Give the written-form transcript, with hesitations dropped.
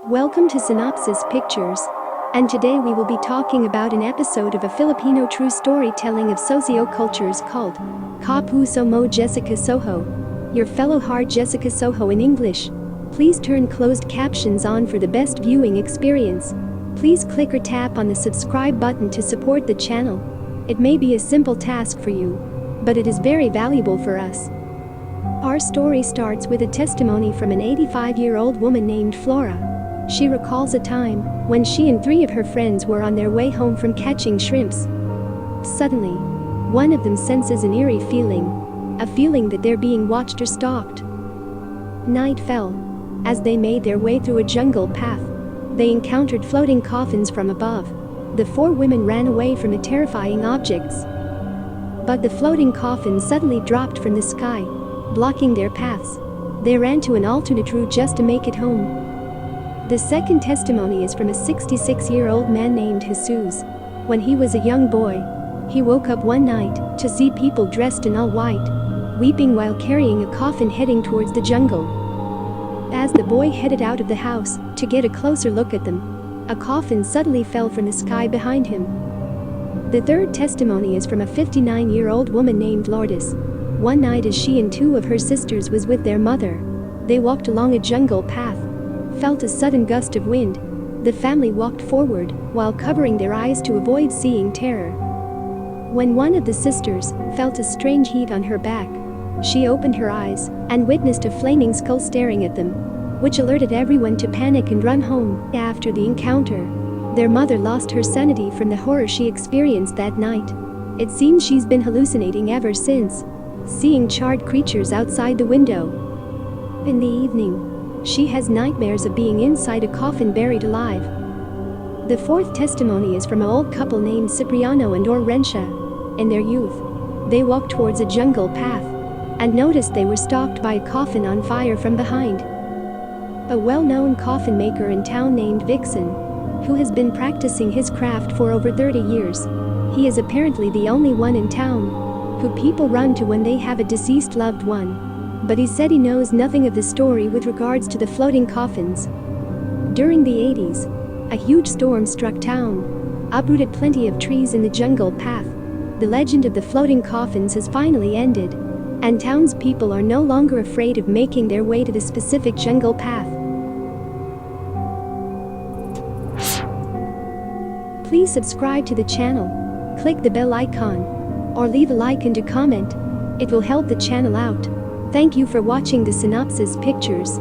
Welcome to Synopsis Pictures. And today we will be talking about an episode of a Filipino true storytelling of sociocultures called Kapuso Mo Jessica Soho. Your fellow heart Jessica Soho in English. Please turn closed captions on for the best viewing experience. Please click or tap on the subscribe button to support the channel. It may be a simple task for you, but it is very valuable for us. Our story starts with a testimony from an 85-year-old woman named Flora. She recalls a time when she and 3 of her friends were on their way home from catching shrimps. Suddenly, one of them senses an eerie feeling, a feeling that they're being watched or stalked. Night fell. As they made their way through a jungle path, they encountered floating coffins from above. The 4 women ran away from the terrifying objects. But the floating coffins suddenly dropped from the sky, blocking their paths. They ran to an alternate route just to make it home. The second testimony is from a 66-year-old man named Jesus. When he was a young boy, he woke up one night to see people dressed in all white, weeping while carrying a coffin heading towards the jungle. As the boy headed out of the house to get a closer look at them, a coffin suddenly fell from the sky behind him. The third testimony is from a 59-year-old woman named Lourdes. One night as she and 2 of her sisters was with their mother, they walked along a jungle path, felt a sudden gust of wind. The family walked forward while covering their eyes to avoid seeing terror. When one of the sisters felt a strange heat on her back, she opened her eyes and witnessed a flaming skull staring at them, which alerted everyone to panic and run home. After the encounter, their mother lost her sanity from the horror she experienced that night. It seems she's been hallucinating ever since, seeing charred creatures outside the window. In the evening, she has nightmares of being inside a coffin buried alive. The fourth testimony is from an old couple named Cipriano and Orentia. In their youth, they walked towards a jungle path and noticed they were stalked by a coffin on fire from behind. A well-known coffin maker in town named Vixen, who has been practicing his craft for over 30 years. He is apparently the only one in town who people run to when they have a deceased loved one. But he said he knows nothing of the story with regards to the floating coffins. During the 80s, a huge storm struck town, uprooted plenty of trees in the jungle path. The legend of the floating coffins has finally ended, and townspeople are no longer afraid of making their way to the specific jungle path. Please subscribe to the channel, click the bell icon, or leave a like and a comment. It will help the channel out. Thank you for watching the Synopsis Pictures.